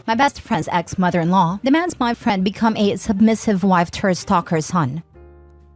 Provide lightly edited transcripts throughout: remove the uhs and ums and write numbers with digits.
My best friend's ex-mother-in-law demands my friend become a submissive wife to her stalker son.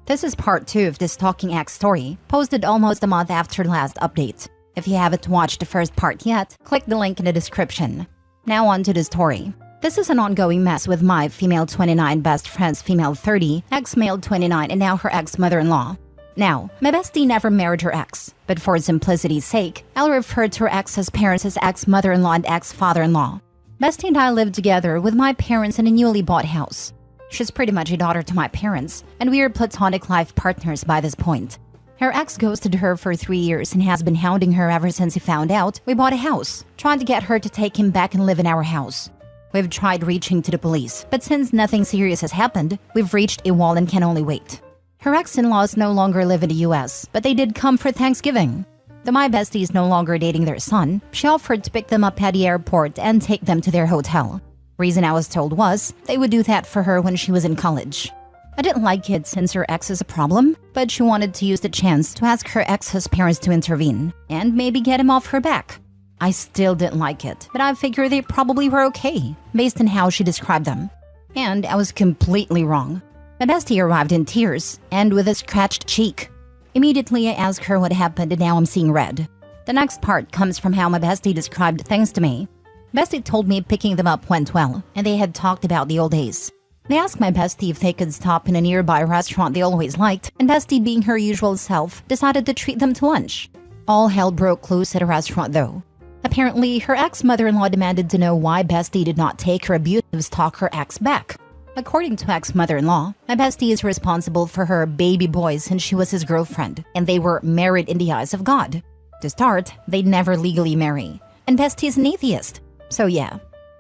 This is part 2 of this stalking ex story, posted almost a month after the last update. If you haven't watched the first part yet, click the link in the description. Now on to the story. This is an ongoing mess with my female 29 best friend's female 30, ex-male 29, and now her ex-mother-in-law. Now, my bestie never married her ex, but for simplicity's sake, I'll refer to her ex's parents as ex-mother-in-law and ex-father-in-law. Bestie and I live together with my parents in a newly bought house. She's pretty much a daughter to my parents, and we are platonic life partners by this point. Her ex ghosted her for 3 years and has been hounding her ever since he found out we bought a house, trying to get her to take him back and live in our house. We've tried reaching to the police, but since nothing serious has happened, we've reached a wall and can only wait. Her ex-in-laws no longer live in the US, but they did come for Thanksgiving. Though my bestie is no longer dating their son, she offered to pick them up at the airport and take them to their hotel. Reason I was told was they would do that for her when she was in college. I didn't like it since her ex is a problem, but she wanted to use the chance to ask her ex's parents to intervene and maybe get him off her back. I still didn't like it, but I figured they probably were okay, based on how she described them. And I was completely wrong. My bestie arrived in tears and with a scratched cheek. Immediately I asked her what happened and now I'm seeing red. The next part comes from how my bestie described things to me. Bestie told me picking them up went well, and they had talked about the old days. They asked my bestie if they could stop in a nearby restaurant they always liked, and bestie, being her usual self, decided to treat them to lunch. All hell broke loose at a restaurant though. Apparently, her ex-mother-in-law demanded to know why bestie did not take her abusive stalker ex back. According to ex-mother-in-law, my bestie is responsible for her baby boy since she was his girlfriend, and they were married in the eyes of God. To start, they'd never legally marry, and bestie is an atheist. So yeah,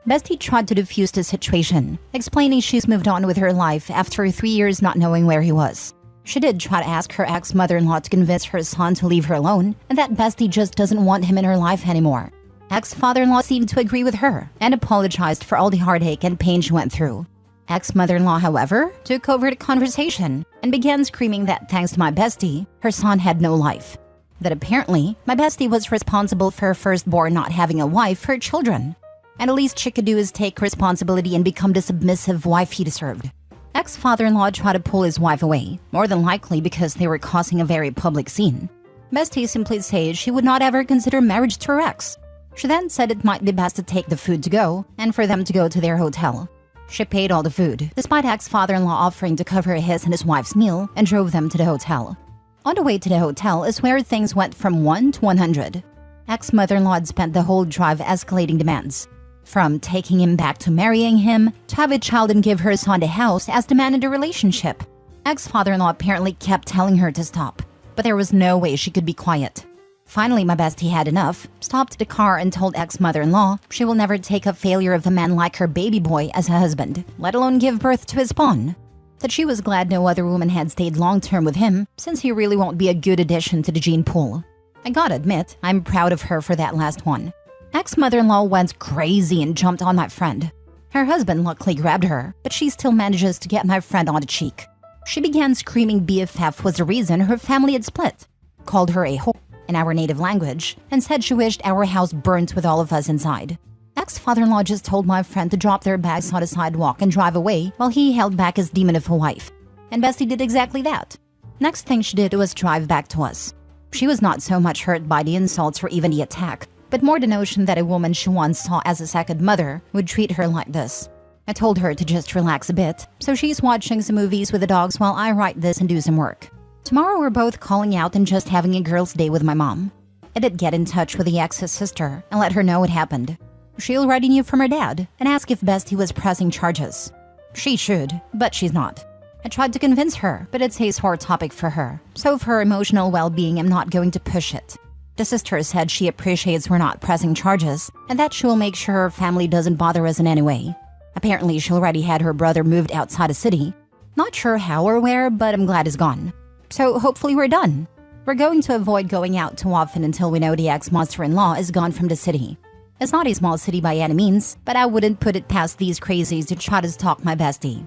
bestie tried to defuse the situation, explaining she's moved on with her life after 3 years not knowing where he was. She did try to ask her ex-mother-in-law to convince her son to leave her alone, and that bestie just doesn't want him in her life anymore. Ex-father-in-law seemed to agree with her and apologized for all the heartache and pain she went through. Ex-mother-in-law, however, took over the conversation and began screaming that thanks to my bestie, her son had no life. That apparently, my bestie was responsible for her firstborn not having a wife for children. And the least she could do is take responsibility and become the submissive wife he deserved. Ex-father-in-law tried to pull his wife away, more than likely because they were causing a very public scene. Bestie simply said she would not ever consider marriage to her ex. She then said it might be best to take the food to go and for them to go to their hotel. She paid all the food, despite ex-father-in-law offering to cover his and his wife's meal, and drove them to the hotel. On the way to the hotel is where things went from 1 to 100. Ex-mother-in-law had spent the whole drive escalating demands. From taking him back to marrying him, to have a child and give her son a house as demand in the relationship. Ex-father-in-law apparently kept telling her to stop, but there was no way she could be quiet. Finally, my bestie had enough, stopped the car and told ex-mother-in-law she will never take a failure of a man like her baby boy as a husband, let alone give birth to his spawn. That she was glad no other woman had stayed long-term with him, since he really won't be a good addition to the gene pool. I gotta admit, I'm proud of her for that last one. Ex-mother-in-law went crazy and jumped on my friend. Her husband luckily grabbed her, but she still manages to get my friend on the cheek. She began screaming BFF was the reason her family had split, called her a whore in our native language, and said she wished our house burnt with all of us inside. Ex-father-in-law just told my friend to drop their bags on the sidewalk and drive away while he held back his demon of a wife. And bestie did exactly that. Next thing she did was drive back to us. She was not so much hurt by the insults or even the attack, but more the notion that a woman she once saw as a second mother would treat her like this. I told her to just relax a bit, so she's watching some movies with the dogs while I write this and do some work. Tomorrow we're both calling out and just having a girls' day with my mom. I did get in touch with the ex's sister and let her know what happened. She already knew from her dad and asked if bestie was pressing charges. She should, but she's not. I tried to convince her, but it's a sore topic for her, so for her emotional well-being I'm not going to push it. The sister said she appreciates we're not pressing charges and that she will make sure her family doesn't bother us in any way. Apparently she already had her brother moved outside the city. Not sure how or where, but I'm glad he's gone. So hopefully we're done. We're going to avoid going out too often until we know the ex-monster-in-law is gone from the city. It's not a small city by any means, but I wouldn't put it past these crazies to try to stalk my bestie.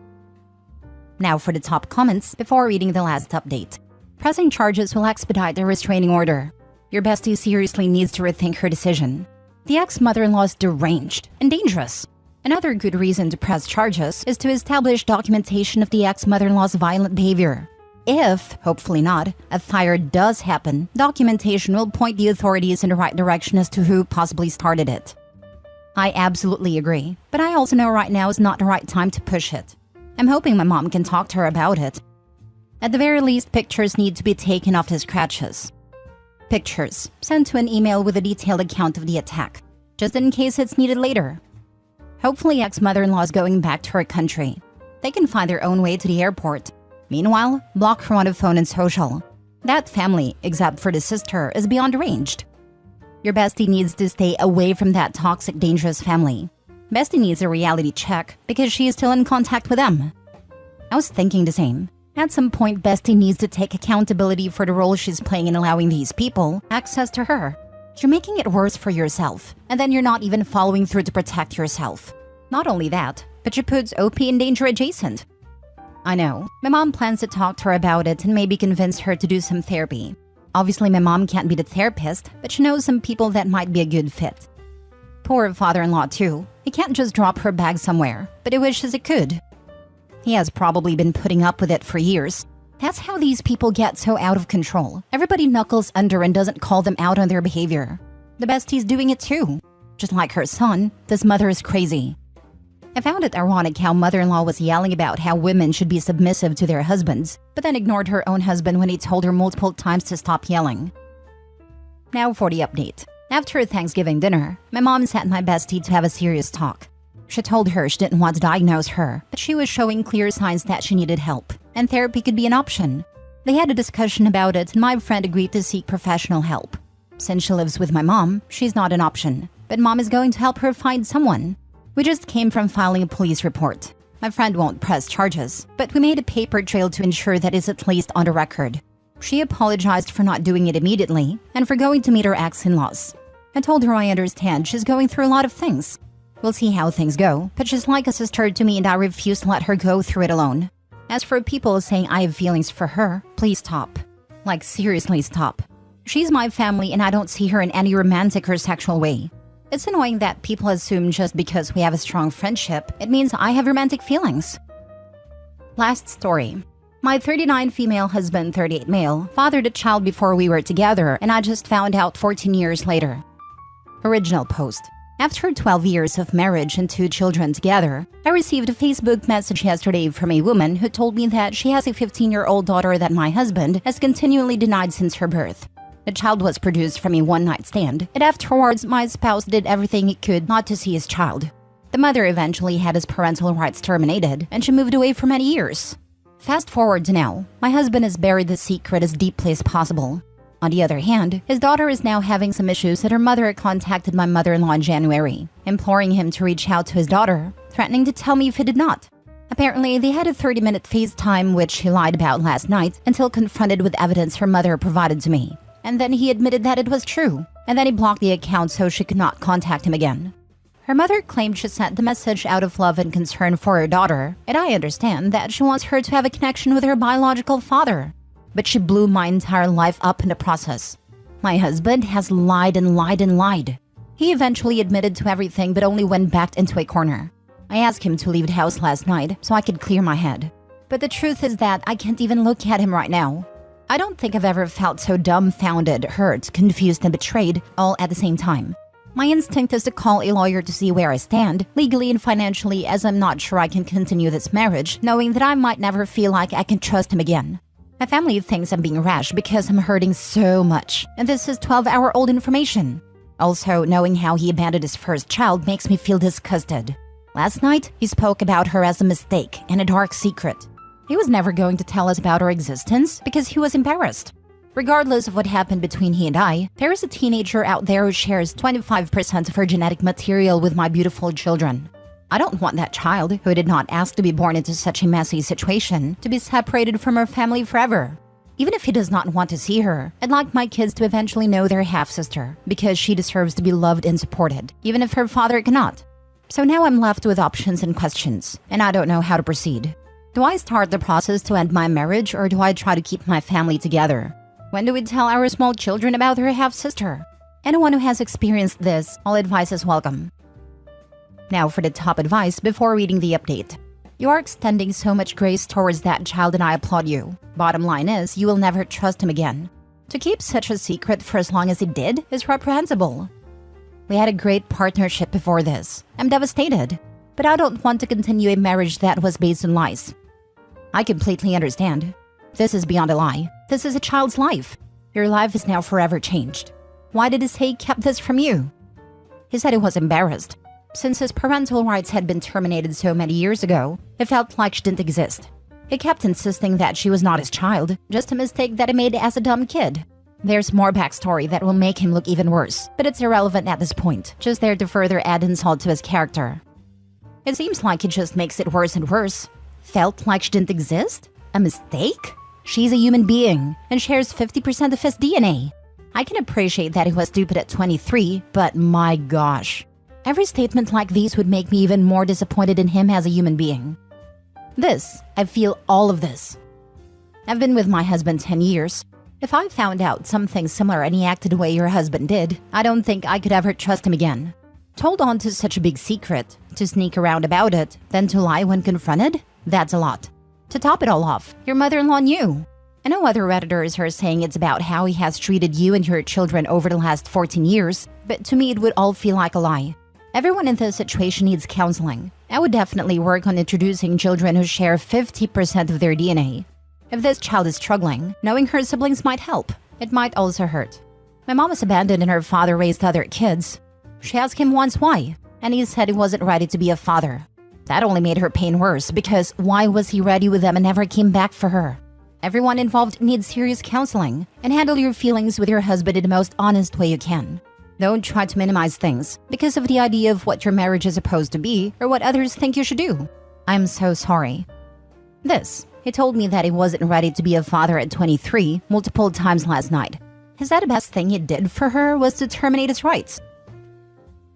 Now for the top comments before reading the last update. Pressing charges will expedite the restraining order. Your bestie seriously needs to rethink her decision. The ex-mother-in-law is deranged and dangerous. Another good reason to press charges is to establish documentation of the ex-mother-in-law's violent behavior. If, hopefully not, a fire does happen, documentation will point the authorities in the right direction as to who possibly started it. I absolutely agree, but I also know right now is not the right time to push it. I'm hoping my mom can talk to her about it. At the very least, pictures need to be taken of the scratches. Pictures sent to an email with a detailed account of the attack, just in case it's needed later. Hopefully ex-mother-in-law is going back to her country. They can find their own way to the airport. Meanwhile, block her on the phone and social. That family, except for the sister, is beyond arranged. Your bestie needs to stay away from that toxic, dangerous family. Bestie needs a reality check because she is still in contact with them. I was thinking the same. At some point, Bestie needs to take accountability for the role she's playing in allowing these people access to her. You're making it worse for yourself, and then you're not even following through to protect yourself. Not only that, but you put OP in danger adjacent. I know, my mom plans to talk to her about it and maybe convince her to do some therapy. Obviously, my mom can't be the therapist, but she knows some people that might be a good fit. Poor father-in-law too. He can't just drop her bag somewhere, but he wishes he could. He has probably been putting up with it for years. That's how these people get so out of control. Everybody knuckles under and doesn't call them out on their behavior. The bestie's doing it too. Just like her son, this mother is crazy. I found it ironic how mother-in-law was yelling about how women should be submissive to their husbands, but then ignored her own husband when he told her multiple times to stop yelling. Now for the update. After Thanksgiving dinner, my mom sent my bestie to have a serious talk. She told her she didn't want to diagnose her, but she was showing clear signs that she needed help, and therapy could be an option. They had a discussion about it, and my friend agreed to seek professional help. Since she lives with my mom, she's not an option, but mom is going to help her find someone. We just came from filing a police report. My friend won't press charges, but we made a paper trail to ensure that it's at least on the record. She apologized for not doing it immediately and for going to meet her ex-in-laws. I told her I understand she's going through a lot of things. We'll see how things go, but she's like a sister to me and I refuse to let her go through it alone. As for people saying I have feelings for her, please stop. Like seriously stop. She's my family and I don't see her in any romantic or sexual way. It's annoying that people assume just because we have a strong friendship, it means I have romantic feelings. Last story. My 39 female husband, 38 male, fathered a child before we were together and I just found out 14 years later. Original post. After 12 years of marriage and 2 children together, I received a Facebook message yesterday from a woman who told me that she has a 15-year-old daughter that my husband has continually denied since her birth. The child was produced from a one-night stand, and afterwards my spouse did everything he could not to see his child. The mother eventually had his parental rights terminated, and she moved away for many years. Fast forward to now, my husband has buried the secret as deeply as possible. On the other hand, his daughter is now having some issues and her mother contacted my mother-in-law in January, imploring him to reach out to his daughter, threatening to tell me if he did not. Apparently, they had a 30-minute FaceTime which he lied about last night until confronted with evidence her mother provided to me. And then he admitted that it was true, and then he blocked the account so she could not contact him again. Her mother claimed she sent the message out of love and concern for her daughter, and I understand that she wants her to have a connection with her biological father. But she blew my entire life up in the process. My husband has lied and lied and lied. He eventually admitted to everything but only went back into a corner. I asked him to leave the house last night so I could clear my head. But the truth is that I can't even look at him right now. I don't think I've ever felt so dumbfounded, hurt, confused, and betrayed all at the same time. My instinct is to call a lawyer to see where I stand, legally and financially, as I'm not sure I can continue this marriage, knowing that I might never feel like I can trust him again. My family thinks I'm being rash because I'm hurting so much, and this is 12-hour-old information. Also, knowing how he abandoned his first child makes me feel disgusted. Last night, he spoke about her as a mistake and a dark secret. He was never going to tell us about her existence because he was embarrassed. Regardless of what happened between he and I, there is a teenager out there who shares 25% of her genetic material with my beautiful children. I don't want that child, who did not ask to be born into such a messy situation, to be separated from her family forever. Even if he does not want to see her, I'd like my kids to eventually know their half-sister, because she deserves to be loved and supported, even if her father cannot. So now I'm left with options and questions, and I don't know how to proceed. Do I start the process to end my marriage, or do I try to keep my family together? When do we tell our small children about her half-sister? Anyone who has experienced this, all advice is welcome. Now for the top advice before reading the update. You are extending so much grace towards that child and I applaud you. Bottom line is, you will never trust him again. To keep such a secret for as long as he did is reprehensible. We had a great partnership before this. I'm devastated. But I don't want to continue a marriage that was based on lies. I completely understand. This is beyond a lie. This is a child's life. Your life is now forever changed. Why did he say he kept this from you? He said he was embarrassed. Since his parental rights had been terminated so many years ago, it felt like she didn't exist. He kept insisting that she was not his child, just a mistake that he made as a dumb kid. There's more backstory that will make him look even worse, but it's irrelevant at this point, just there to further add insult to his character. It seems like he just makes it worse and worse. Felt like she didn't exist? A mistake? She's a human being and shares 50% of his DNA. I can appreciate that he was stupid at 23, but my gosh. Every statement like these would make me even more disappointed in him as a human being. I feel all of this. I've been with my husband 10 years. If I found out something similar and he acted the way your husband did, I don't think I could ever trust him again. To hold on to such a big secret, to sneak around about it, then to lie when confronted? That's a lot. To top it all off, your mother-in-law knew. I know other Redditors are saying it's about how he has treated you and your children over the last 14 years, but to me it would all feel like a lie. Everyone in this situation needs counseling. I would definitely work on introducing children who share 50% of their DNA. If this child is struggling, knowing her siblings might help. It might also hurt. My mom was abandoned and her father raised other kids. She asked him once why, and he said he wasn't ready to be a father. That only made her pain worse, because why was he ready with them and never came back for her? Everyone involved needs serious counseling, and handle your feelings with your husband in the most honest way you can. Don't try to minimize things because of the idea of what your marriage is supposed to be or what others think you should do. I'm so sorry. He told me that he wasn't ready to be a father at 23 multiple times last night. Is that the best thing he did for her was to terminate his rights?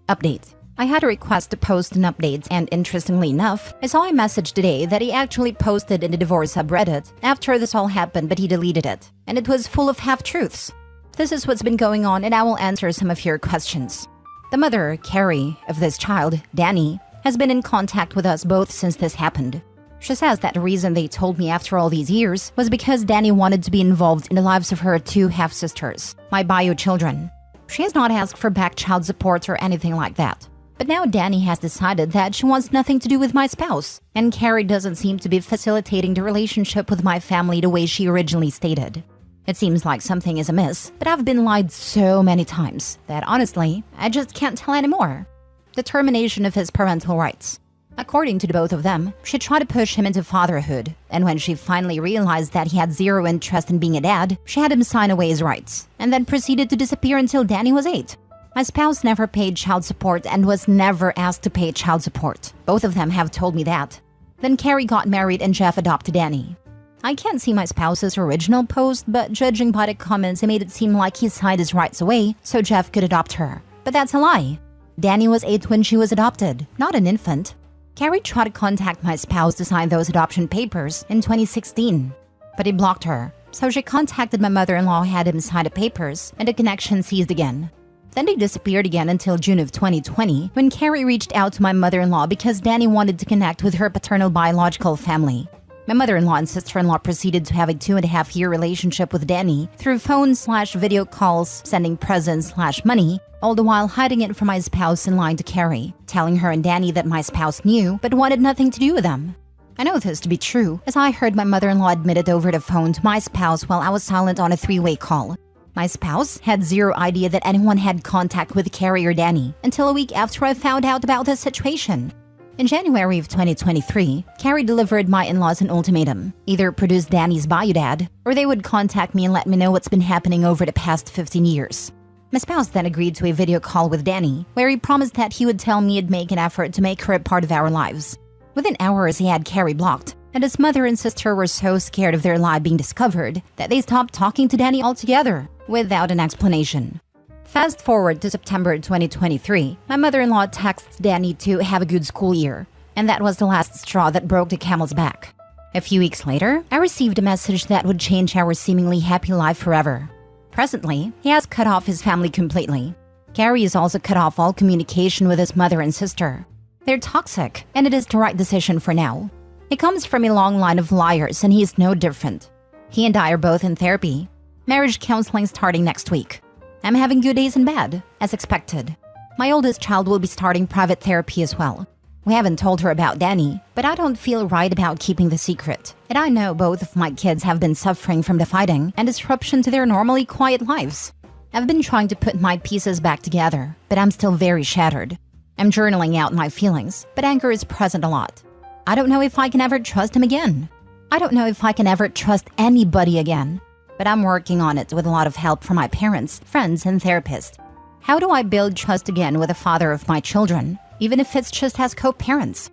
Update. I had a request to post an update, and interestingly enough, I saw a message today that he actually posted in the divorce subreddit after this all happened, but he deleted it, and it was full of half-truths. This is what's been going on, and I will answer some of your questions. The mother, Carrie, of this child, Danny, has been in contact with us both since this happened. She says that the reason they told me after all these years was because Danny wanted to be involved in the lives of her two half-sisters, my bio children. She has not asked for back child support or anything like that. But now Danny has decided that she wants nothing to do with my spouse, and Carrie doesn't seem to be facilitating the relationship with my family the way she originally stated. It seems like something is amiss, but I've been lied so many times that honestly, I just can't tell anymore. The termination of his parental rights. According to the both of them, she tried to push him into fatherhood, and when she finally realized that he had zero interest in being a dad, she had him sign away his rights, and then proceeded to disappear until Danny was 8. My spouse never paid child support and was never asked to pay child support. Both of them have told me that. Then Carrie got married and Jeff adopted Danny. I can't see my spouse's original post, but judging by the comments, it made it seem like he signed his rights away so Jeff could adopt her. But that's a lie. Danny was 8 when she was adopted, not an infant. Carrie tried to contact my spouse to sign those adoption papers in 2016, but he blocked her. So she contacted my mother-in-law, had him sign the papers, and the connection ceased again. Then they disappeared again until June of 2020, when Carrie reached out to my mother-in-law because Danny wanted to connect with her paternal biological family. My mother-in-law and sister-in-law proceeded to have a 2.5-year relationship with Danny through phone/video calls, sending presents/money, all the while hiding it from my spouse and lying to Carrie, telling her and Danny that my spouse knew but wanted nothing to do with them. I know this to be true, as I heard my mother-in-law admit it over the phone to my spouse while I was silent on a 3-way call. My spouse had zero idea that anyone had contact with Carrie or Danny until a week after I found out about this situation. In January of 2023, Carrie delivered my in-laws an ultimatum. Either produce Danny's biodad, or they would contact me and let me know what's been happening over the past 15 years. My spouse then agreed to a video call with Danny, where he promised that he would tell me he'd make an effort to make her a part of our lives. Within hours, he had Carrie blocked, and his mother and sister were so scared of their lie being discovered that they stopped talking to Danny altogether, without an explanation. Fast forward to September 2023, my mother-in-law texts Danny to have a good school year, and that was the last straw that broke the camel's back. A few weeks later, I received a message that would change our seemingly happy life forever. Presently, he has cut off his family completely. Carrie has also cut off all communication with his mother and sister. They're toxic, and it is the right decision for now. He comes from a long line of liars, and he is no different. He and I are both in therapy. Marriage counseling starting next week. I'm having good days and bad, as expected. My oldest child will be starting private therapy as well. We haven't told her about Danny, but I don't feel right about keeping the secret. And I know both of my kids have been suffering from the fighting and disruption to their normally quiet lives. I've been trying to put my pieces back together, but I'm still very shattered. I'm journaling out my feelings, but anger is present a lot. I don't know if I can ever trust him again. I don't know if I can ever trust anybody again. But I'm working on it with a lot of help from my parents, friends, and therapists. How do I build trust again with the father of my children, even if it's just as co-parents?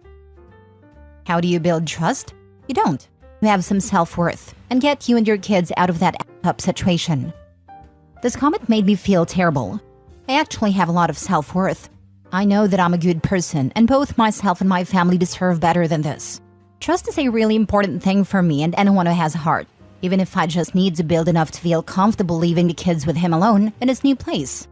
How do you build trust? You don't. You have some self-worth and get you and your kids out of that up situation. This comment made me feel terrible. I actually have a lot of self-worth. I know that I'm a good person, and both myself and my family deserve better than this. Trust is a really important thing for me and anyone who has a heart, even if I just need to build enough to feel comfortable leaving the kids with him alone in his new place.